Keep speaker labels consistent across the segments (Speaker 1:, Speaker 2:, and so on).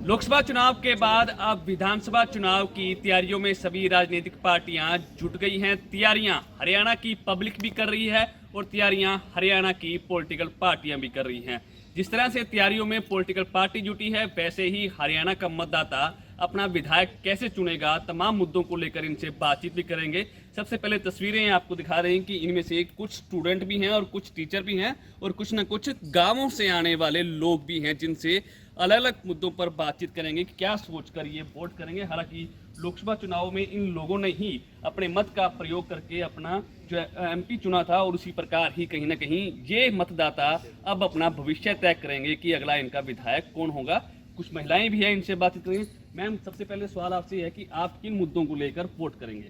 Speaker 1: लोकसभा चुनाव के बाद अब विधानसभा चुनाव की तैयारियों में सभी राजनीतिक पार्टियां जुट गई हैं। तैयारियां हरियाणा की पब्लिक भी कर रही है और तैयारियां हरियाणा की पॉलिटिकल पार्टियां भी कर रही हैं। जिस तरह से तैयारियों में पॉलिटिकल पार्टी जुटी है, वैसे ही हरियाणा का मतदाता अपना विधायक कैसे चुनेगा, तमाम मुद्दों को लेकर इनसे बातचीत भी करेंगे। सबसे पहले तस्वीरें आपको दिखा रहे हैं कि इनमें से कुछ स्टूडेंट भी हैं और कुछ टीचर भी हैं और कुछ न कुछ गांवों से आने वाले लोग भी हैं, जिनसे अलग अलग मुद्दों पर बातचीत करेंगे कि क्या सोचकर ये वोट करेंगे। हालांकि लोकसभा चुनाव में इन लोगों ने ही अपने मत का प्रयोग करके अपना जो एमपी चुना था और उसी प्रकार ही कहीं ना कहीं ये मतदाता अब अपना भविष्य तय करेंगे कि अगला इनका विधायक कौन होगा। कुछ महिलाएं भी हैं, इनसे बातचीत करेंगे। मैम, सबसे पहले सवाल आपसे है कि आप किन मुद्दों को लेकर वोट करेंगे?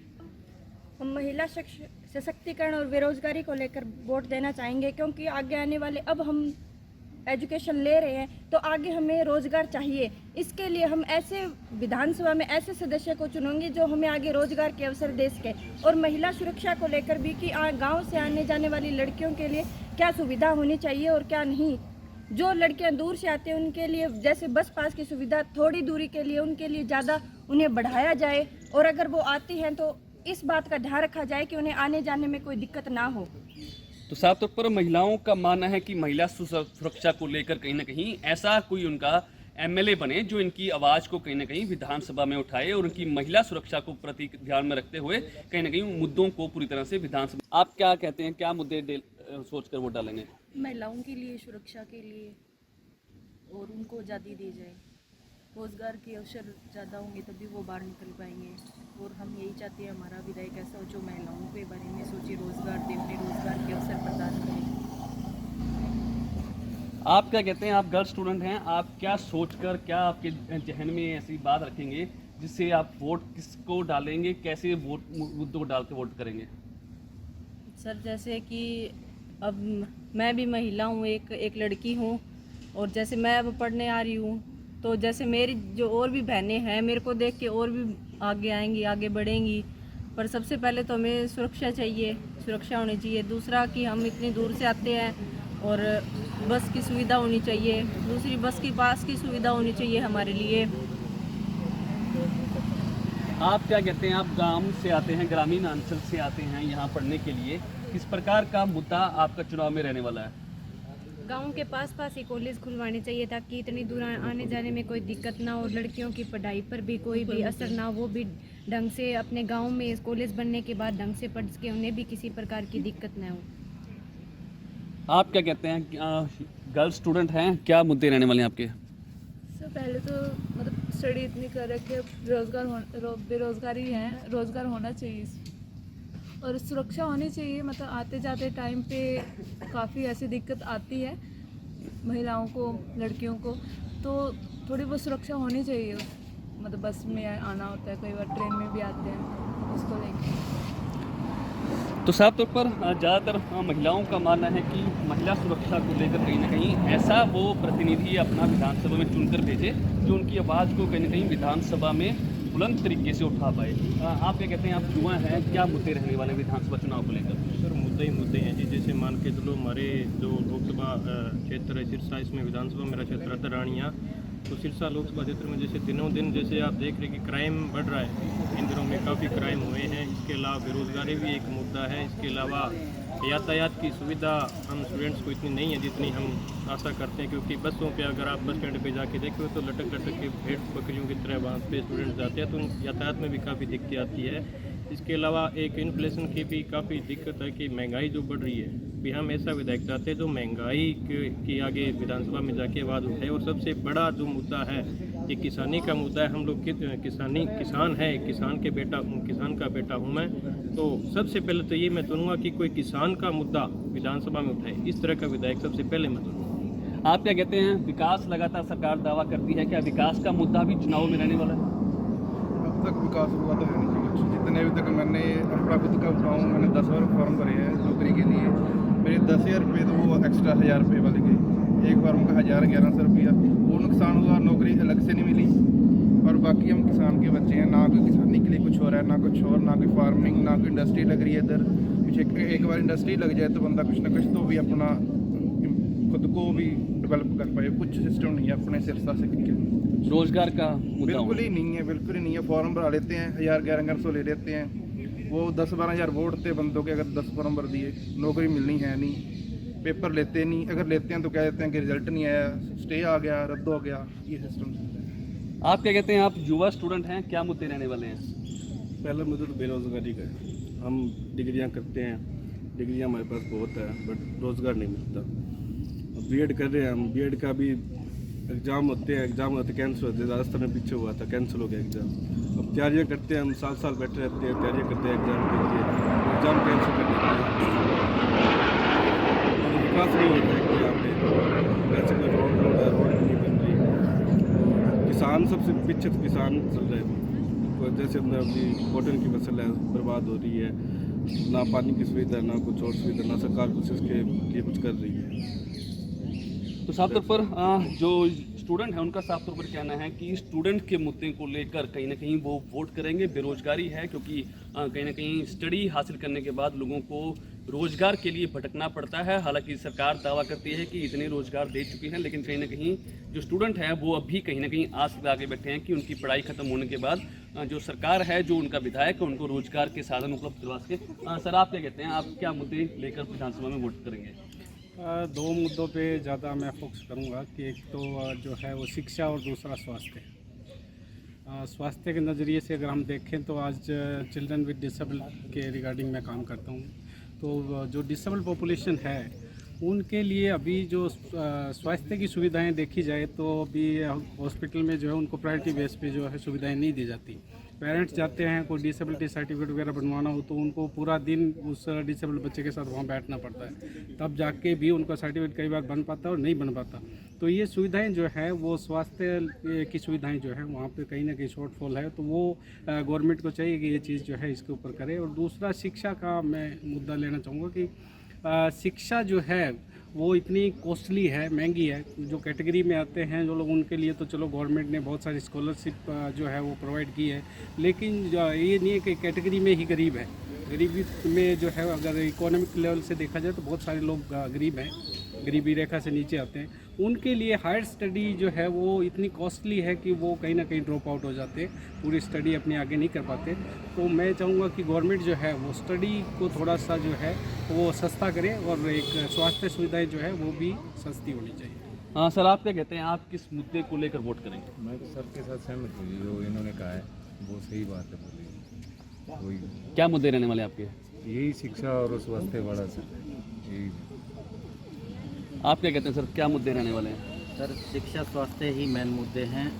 Speaker 2: हम महिला सशक्तिकरण और बेरोजगारी को लेकर वोट देना चाहेंगे, क्योंकि आगे आने वाले अब हम एजुकेशन ले रहे हैं तो आगे हमें रोजगार चाहिए। इसके लिए हम ऐसे विधानसभा में ऐसे सदस्य को चुनेंगे जो हमें आगे रोजगार के अवसर दे सके। और महिला सुरक्षा को लेकर भी कि गांव से आने जाने वाली लड़कियों के लिए क्या सुविधा होनी चाहिए और क्या नहीं। जो लड़कियां दूर से आती हैं उनके लिए जैसे बस पास की सुविधा थोड़ी दूरी के लिए उनके लिए ज़्यादा उन्हें बढ़ाया जाए, और अगर वो आती हैं तो इस बात का ध्यान रखा जाए कि उन्हें आने जाने में कोई दिक्कत ना हो।
Speaker 1: तो साफ तौर पर महिलाओं का मानना है कि महिला सुरक्षा को लेकर कहीं ना कहीं ऐसा कोई उनका एमएलए बने जो इनकी आवाज़ को कहीं ना कहीं विधानसभा में उठाए और उनकी महिला सुरक्षा को प्रति ध्यान में रखते हुए कहीं ना कहीं मुद्दों को पूरी तरह से विधानसभा। आप क्या कहते हैं, क्या मुद्दे सोचकर वोट डालेंगे?
Speaker 3: महिलाओं के लिए, सुरक्षा के लिए, और उनको आज़ादी दी जाए। रोज़गार के अवसर ज़्यादा होंगे तभी वो बाहर निकल पाएंगे। और हम यही चाहते हैं हमारा विधायक ऐसा हो जो महिलाओं के बारे में सोचे, रोज़गार दे, उन्हें रोज़गार के अवसर प्रदान करें।
Speaker 1: आप क्या कहते हैं? आप गर्ल स्टूडेंट हैं, आप क्या सोचकर, क्या आपके जहन में ऐसी बात रखेंगे जिससे आप वोट किसको डालेंगे, कैसे वोट मुद्दों को डाल के वोट करेंगे?
Speaker 3: सर, जैसे कि अब मैं भी महिला हूँ, एक लड़की हूँ, और जैसे मैं अब पढ़ने आ रही हूँ तो जैसे मेरी जो और भी बहनें हैं मेरे को देख के और भी आगे आएंगी, आगे बढ़ेंगी। पर सबसे पहले तो हमें सुरक्षा चाहिए, सुरक्षा होनी चाहिए। दूसरा कि हम इतनी दूर से आते हैं और बस की सुविधा होनी चाहिए। दूसरी, बस की पास की सुविधा होनी चाहिए हमारे लिए।
Speaker 1: आप क्या कहते हैं? आप गांव से आते हैं, ग्रामीण अंचल से आते हैं यहाँ पढ़ने के लिए, किस प्रकार का मुद्दा आपका चुनाव में रहने वाला है?
Speaker 4: गाँव के पास पास ही कॉलेज खुलवाने चाहिए ताकि इतनी दूर आने जाने में कोई दिक्कत ना हो, और लड़कियों की पढ़ाई पर भी कोई भी असर ना हो। वो भी ढंग से अपने गांव में कॉलेज बनने के बाद ढंग से पढ़ सके, उन्हें भी किसी प्रकार की दिक्कत ना हो।
Speaker 1: आप क्या कहते हैं? गर्ल स्टूडेंट हैं, क्या मुद्दे रहने वाले हैं आपके?
Speaker 5: सर, पहले तो मतलब स्टडी इतनी कर रखे, बेरोजगारी है, रोज़गार होना चाहिए और सुरक्षा होनी चाहिए। मतलब आते जाते टाइम पे काफ़ी ऐसी दिक्कत आती है महिलाओं को, लड़कियों को, तो थोड़ी बहुत सुरक्षा होनी चाहिए। मतलब बस में आना होता है, कई बार ट्रेन में भी आते हैं, उसको लेकर।
Speaker 1: तो साफ तौर पर ज़्यादातर महिलाओं का मानना है कि महिला सुरक्षा को लेकर कहीं ना कहीं ऐसा वो प्रतिनिधि अपना विधानसभा में चुनकर भेजे जो उनकी आवाज़ को कहीं ना कहीं विधानसभा में बुलंद तरीके से उठा पाए। आप क्या कहते हैं? आप युवा हैं, क्या मुद्दे रहने वाले विधानसभा चुनाव को लेकर?
Speaker 6: सर, मुद्दे ही मुद्दे हैं जी। जैसे मान के चलो हमारे जो लोकसभा क्षेत्र है सिरसा, इसमें विधानसभा मेरा क्षेत्र आता है रानिया। तो सिरसा लोकसभा क्षेत्र में जैसे दिनों दिन जैसे आप देख रहे हैं कि क्राइम बढ़ रहा है, इन दिनों में काफ़ी क्राइम हुए हैं। इसके अलावा बेरोजगारी भी एक मुद्दा है। इसके अलावा यातायात की सुविधा हम स्टूडेंट्स को इतनी नहीं है जितनी हम आशा करते हैं, क्योंकि बसों पे अगर आप बस स्टैंड पे जाके देखो तो लटक लटक के भेड़ बकरियों की तरह वहाँ पे स्टूडेंट्स जाते हैं, तो यातायात में भी काफ़ी दिक्कत आती है। इसके अलावा एक इन्फ्लेशन की भी काफ़ी दिक्कत है कि महंगाई जो बढ़ रही है। भी हम ऐसा विधायक चाहते हैं जो महंगाई की आगे विधानसभा में जाके आवाज़ उठाए। और सबसे बड़ा जो मुद्दा है ये किसानी का मुद्दा है। हम लोग किसान है, किसान का बेटा हूँ मैं। तो सबसे पहले तो ये मैं चुनूँगा कि कोई किसान का मुद्दा विधानसभा में उठाए, इस तरह का विधायक सबसे पहले मैं चुनूँगा।
Speaker 1: आप क्या कहते हैं? विकास लगातार सरकार दावा करती है, क्या विकास का मुद्दा भी चुनाव में रहने वाला है?
Speaker 7: अब तक विकास हुआ तो है नहीं कुछ। जितने अभी तक मैंने अपना खुद का बताऊँ, मैंने 10 बार फॉर्म भरे हैं नौकरी के लिए। मेरे 10,000 रुपये तो वो एक्स्ट्रा 1,000 रुपये वाले गए। एक बार उनका 1,011 रुपया वो नुकसान हुआ, नौकरी अलग से नहीं मिली। और बाकी हम किसान के बच्चे हैं, ना कोई किसानी के लिए कुछ हो रहा है, ना कुछ और, ना कोई फार्मिंग, ना कोई इंडस्ट्री लग रही है इधर। पीछे एक बार इंडस्ट्री लग जाए तो बंदा कुछ ना कुछ तो भी अपना खुद को भी डेवलप कर पाए। कुछ सिस्टम नहीं है अपने सिरसा से।
Speaker 1: रोजगार का मुद्दा
Speaker 7: बिल्कुल
Speaker 1: होगा।
Speaker 7: ही नहीं है, बिल्कुल ही नहीं है। फॉर्म भरा लेते हैं, 1100 ले लेते हैं। वो 10-12 हज़ार वोट थे बंदों के, अगर 10 फॉर्म भर दिए, नौकरी मिलनी है नहीं, पेपर लेते नहीं, अगर लेते हैं तो कह देते हैं कि रिजल्ट नहीं आया, स्टे आ गया, रद्द हो गया, ये सिस्टम चलता है।
Speaker 1: आप क्या कहते हैं, आप युवा स्टूडेंट हैं, क्या मुद्दे रहने वाले हैं?
Speaker 6: पहला मुद्दा तो बेरोज़गारी का है। हम डिग्रियां करते हैं, डिग्रियां हमारे पास बहुत है, बट रोज़गार नहीं मिलता। बीएड कर रहे हैं हम, बीएड का भी एग्ज़ाम होते कैंसिल होते हैं। राजस्थान में पीछे हुआ था, कैंसिल हो गया एग्ज़ाम। अब तैयारियां करते हैं हम, साल बैठे रहते हैं, तैयारियां करते हैं एग्ज़ाम के लिए, एग्ज़ाम कैंसिल कर देते हैं। और विकास नहीं होता है कि यहाँ पे वैसे कोई रोड भी नहीं बन रही। किसान सबसे पीछे तो किसान चल रहे हैं। जैसे अपने अभी कॉटन की फसल है, बर्बाद हो रही है, ना पानी की सुविधा, ना कुछ और सुविधा, ना सरकार कुछ इसके लिए कुछ कर रही है।
Speaker 1: तो साफ तौर पर जो स्टूडेंट हैं उनका साफ तौर पर कहना है कि स्टूडेंट के मुद्दे को लेकर कहीं ना कहीं वो वोट करेंगे। बेरोजगारी है, क्योंकि कहीं ना कहीं स्टडी हासिल करने के बाद लोगों को रोजगार के लिए भटकना पड़ता है। हालांकि सरकार दावा करती है कि इतने रोजगार दे चुकी है, लेकिन कहीं ना कहीं जो स्टूडेंट हैं वो अभी कहीं ना कहीं आस लगा बैठे हैं कि उनकी पढ़ाई खत्म होने के बाद जो सरकार है, जो उनका विधायक है, उनको रोजगार के साधन उपलब्ध करवा सके। सर, आप क्या कहते हैं, आप क्या मुद्दे लेकर विधानसभा में वोट करेंगे?
Speaker 8: दो मुद्दों पे ज़्यादा मैं फोकस करूंगा कि एक तो जो है वो शिक्षा और दूसरा स्वास्थ्य। स्वास्थ्य के नज़रिए से अगर हम देखें तो आज चिल्ड्रन विद डिसेबल के रिगार्डिंग मैं काम करता हूं, तो जो डिसेबल पॉपुलेशन है उनके लिए अभी जो स्वास्थ्य की सुविधाएं देखी जाए तो अभी हॉस्पिटल में जो है उनको प्रायोरिटी बेस पे जो है सुविधाएं नहीं दी जाती। पेरेंट्स जाते हैं, कोई डिसेबिलिटी सर्टिफिकेट वगैरह बनवाना हो तो उनको पूरा दिन उस डिसेबल बच्चे के साथ वहाँ बैठना पड़ता है, तब जाके भी उनका सर्टिफिकेट कई बार बन पाता है और नहीं बन पाता। तो ये सुविधाएं जो है वो स्वास्थ्य की सुविधाएं जो है वहाँ पे कहीं ना कहीं शॉर्टफॉल है, तो वो गवर्नमेंट को चाहिए कि ये चीज़ जो है इसके ऊपर करे। और दूसरा शिक्षा का मैं मुद्दा लेना चाहूँगा कि शिक्षा जो है वो इतनी कॉस्टली है, महंगी है। जो कैटेगरी में आते हैं जो लोग, उनके लिए तो चलो गवर्नमेंट ने बहुत सारी स्कॉलरशिप जो है वो प्रोवाइड की है, लेकिन ये नहीं है कि कैटेगरी में ही गरीब है। गरीबी में जो है अगर इकोनॉमिक लेवल से देखा जाए तो बहुत सारे लोग गरीब हैं, गरीबी रेखा से नीचे आते हैं। उनके लिए हायर स्टडी जो है वो इतनी कॉस्टली है कि वो कहीं ना कहीं ड्रॉप आउट हो जाते हैं, पूरी स्टडी अपनी आगे नहीं कर पाते। तो मैं चाहूँगा कि गवर्नमेंट जो है वो स्टडी को थोड़ा सा जो है वो सस्ता करे और एक स्वास्थ्य सुविधाएं जो है वो भी सस्ती होनी चाहिए।
Speaker 1: हाँ सर, आप क्या कहते हैं, आप किस मुद्दे को लेकर वोट करेंगे?
Speaker 9: मैं तो सर के साथ सहमत हूँ, जो इन्होंने कहा है वो सही बात है। बोली वही
Speaker 1: क्या मुद्दे रहने वाले आपके?
Speaker 9: यही शिक्षा और स्वास्थ्य वाला सर, यही।
Speaker 1: आप क्या कहते हैं सर, क्या मुद्दे रहने वाले हैं?
Speaker 10: सर, शिक्षा स्वास्थ्य ही मेन मुद्दे हैं,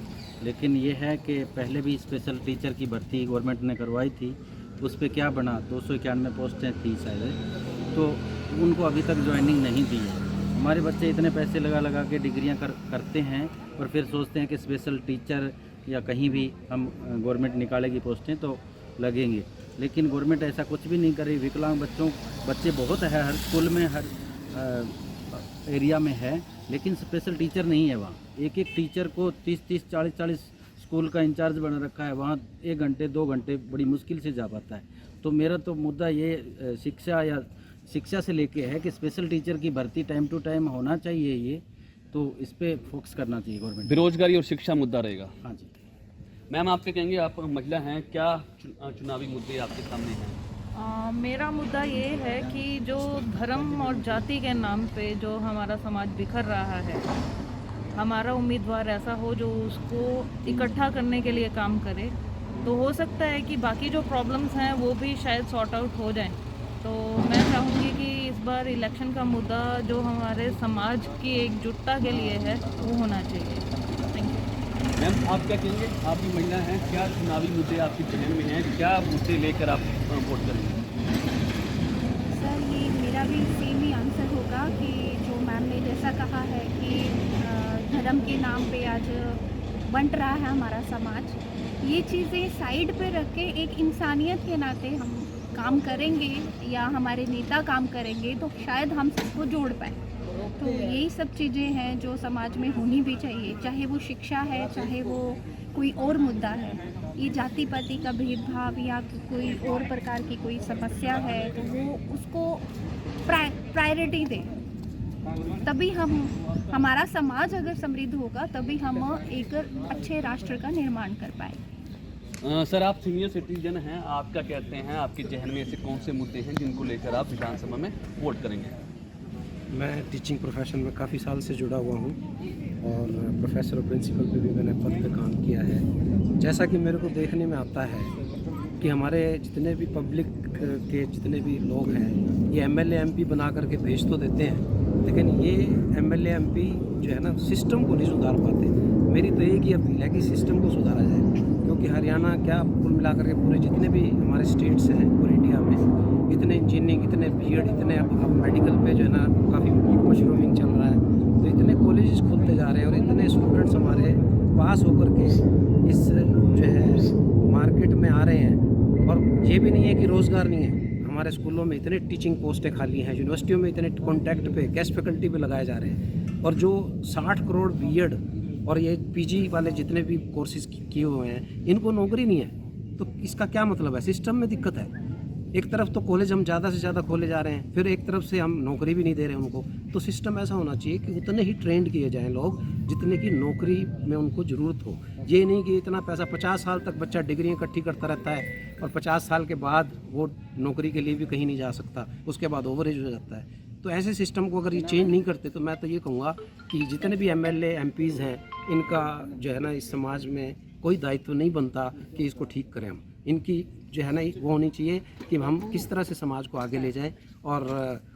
Speaker 10: लेकिन ये है कि पहले भी स्पेशल टीचर की भर्ती गवर्नमेंट ने करवाई थी, उस पर क्या बना, 291 पोस्टें थी शायद, तो उनको अभी तक ज्वाइनिंग नहीं दी है। हमारे बच्चे इतने पैसे लगा के डिग्रियां करते हैं और फिर सोचते हैं कि स्पेशल टीचर या कहीं भी हम गवर्नमेंट निकालेगी पोस्टें तो लगेंगे, लेकिन गवर्नमेंट ऐसा कुछ भी नहीं कर रही। विकलांग बच्चे बहुत है, हर स्कूल में, हर एरिया में है, लेकिन स्पेशल टीचर नहीं है वहाँ। एक टीचर को 30-30, 40-40 स्कूल का इंचार्ज बना रखा है, वहाँ 1 घंटे 2 घंटे बड़ी मुश्किल से जा पाता है। तो मेरा तो मुद्दा ये शिक्षा से लेके है कि स्पेशल टीचर की भर्ती टाइम टू टाइम होना चाहिए, ये तो इस पर फोकस करना चाहिए गवर्नमेंट।
Speaker 1: बेरोजगारी और शिक्षा मुद्दा रहेगा।
Speaker 10: हाँ जी
Speaker 1: मैम, आप क्या कहेंगे, आप महिला हैं, क्या चुनावी मुद्दे आपके सामने हैं?
Speaker 3: मेरा मुद्दा ये है कि जो धर्म और जाति के नाम पे जो हमारा समाज बिखर रहा है, हमारा उम्मीदवार ऐसा हो जो उसको इकट्ठा करने के लिए काम करे, तो हो सकता है कि बाकी जो प्रॉब्लम्स हैं वो भी शायद सॉर्ट आउट हो जाएं। तो मैं चाहूँगी कि इस बार इलेक्शन का मुद्दा जो हमारे समाज की एकजुटता के लिए है वो होना चाहिए। Thank you.
Speaker 1: मैम, आप क्या कहेंगे, आप भी महिला हैं, क्या चुनावी मुद्दे आपकी जहन में हैं, क्या मुद्दे लेकर आप वोट करेंगे?
Speaker 2: सर, ये मेरा भी सेम ही आंसर होगा कि जो मैम ने जैसा कहा है कि धर्म के नाम पे आज बंट रहा है हमारा समाज, ये चीज़ें साइड पे रख के एक इंसानियत के नाते हम काम करेंगे या हमारे नेता काम करेंगे तो शायद हम सबको जोड़ पाए। तो यही सब चीज़ें हैं जो समाज में होनी भी चाहिए, चाहे वो शिक्षा है, चाहे वो कोई और मुद्दा है। ये जाति पाति का भेदभाव या कोई और प्रकार की कोई समस्या है तो वो उसको प्रायोरिटी दें।
Speaker 11: तभी हमारा समाज अगर समृद्ध होगा तभी हम एक अच्छे राष्ट्र का निर्माण कर पाएंगे।
Speaker 1: सर, आप सीनियर सिटीजन हैं, आप क्या कहते हैं, आपके जहन में ऐसे कौन से मुद्दे हैं जिनको लेकर आप विधानसभा में वोट करेंगे?
Speaker 12: मैं टीचिंग प्रोफेशन में काफ़ी साल से जुड़ा हुआ हूँ और प्रोफेसर और प्रिंसिपल पे भी मैंने पद पे काम किया है। जैसा कि मेरे को देखने में आता है कि हमारे जितने भी पब्लिक के जितने भी लोग हैं ये एमएलए एमपी बना करके भेज तो देते हैं, लेकिन ये एमएलए एमपी जो है ना सिस्टम को नहीं सुधार पाते। मेरी तो एक ही अपील है कि सिस्टम को सुधारा जाए, क्योंकि हरियाणा क्या कुल मिलाकर के पूरे जितने भी हमारे स्टेट्स हैं पूरे इंडिया में इतने इंजीनियरिंग, इतने बीएड, इतने अब मेडिकल पे जो है ना काफ़ी मशरूमिंग चल रहा है, तो इतने कॉलेजेस खुलते जा रहे हैं और इतने स्टूडेंट्स हमारे पास होकर के इस जो है मार्केट में आ रहे हैं। और ये भी नहीं है कि रोज़गार नहीं है, हमारे स्कूलों में इतने टीचिंग पोस्टें खाली हैं, यूनिवर्सिटियों में इतने कॉन्ट्रैक्ट पे गेस्ट फैकल्टी पे लगाए जा रहे हैं, और जो 60 करोड़ बीएड और ये पीजी वाले जितने भी कोर्सेज किए हुए हैं इनको नौकरी नहीं है। तो इसका क्या मतलब है? सिस्टम में दिक्कत है। एक तरफ तो कॉलेज हम ज़्यादा से ज़्यादा खोले जा रहे हैं, फिर एक तरफ से हम नौकरी भी नहीं दे रहे उनको। तो सिस्टम ऐसा होना चाहिए कि उतने ही ट्रेंड किए जाएं लोग जितने की नौकरी में उनको ज़रूरत हो। ये नहीं कि इतना पैसा 50 साल तक बच्चा डिग्री इकट्ठी करता रहता है और 50 साल के बाद वो नौकरी के लिए भी कहीं नहीं जा सकता, उसके बाद ओवरेज हो जाता है। तो ऐसे सिस्टम को अगर ये चेंज नहीं करते तो मैं तो ये कहूँगा कि जितने भी एमएलए एमपीज़ हैं इनका जो है ना इस समाज में कोई दायित्व नहीं बनता कि इसको ठीक करें हम। इनकी जो है ना वो होनी चाहिए कि हम किस तरह से समाज को आगे ले जाएं और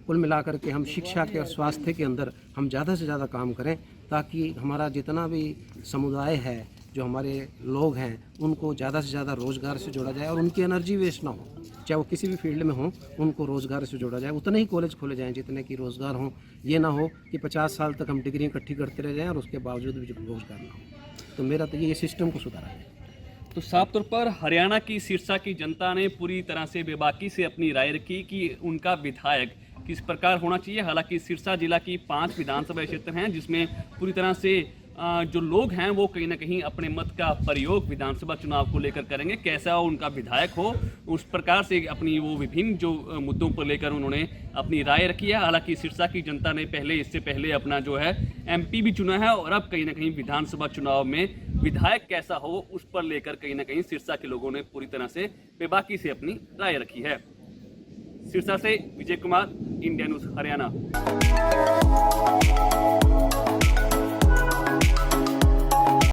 Speaker 12: कुल मिलाकर के हम शिक्षा के और स्वास्थ्य के अंदर हम ज़्यादा से ज़्यादा काम करें, ताकि हमारा जितना भी समुदाय है, जो हमारे लोग हैं, उनको ज़्यादा से ज़्यादा रोज़गार से जोड़ा जाए और उनकी एनर्जी वेस्ट ना हो, चाहे वो किसी भी फील्ड में हो, उनको रोज़गार से जोड़ा जाए। उतने ही कॉलेज खोले जाएँ जितने की रोज़गार हों। ये ना हो कि 50 साल तक हम डिग्री इकट्ठी करते रह जाएँ और उसके बावजूद भी रोज़गार ना हो। तो मेरा तो ये सिस्टम को सुधारा है।
Speaker 1: तो साफ तौर पर हरियाणा की सिरसा की जनता ने पूरी तरह से बेबाकी से अपनी राय रखी कि उनका विधायक किस प्रकार होना चाहिए। हालांकि सिरसा जिला की 5 विधानसभा क्षेत्र हैं जिसमें पूरी तरह से जो लोग हैं वो कहीं ना कहीं अपने मत का प्रयोग विधानसभा चुनाव को लेकर करेंगे। कैसा उनका विधायक हो उस प्रकार से अपनी वो विभिन्न जो मुद्दों पर लेकर उन्होंने अपनी राय रखी है। हालांकि सिरसा की जनता ने इससे पहले अपना जो है एमपी भी चुना है और अब कहीं ना कहीं विधानसभा चुनाव में विधायक कैसा हो उस पर लेकर कहीं ना कहीं सिरसा के लोगों ने पूरी तरह से बेबाकी से अपनी राय रखी है। सिरसा से विजय कुमार, इंडिया न्यूज़ हरियाणा।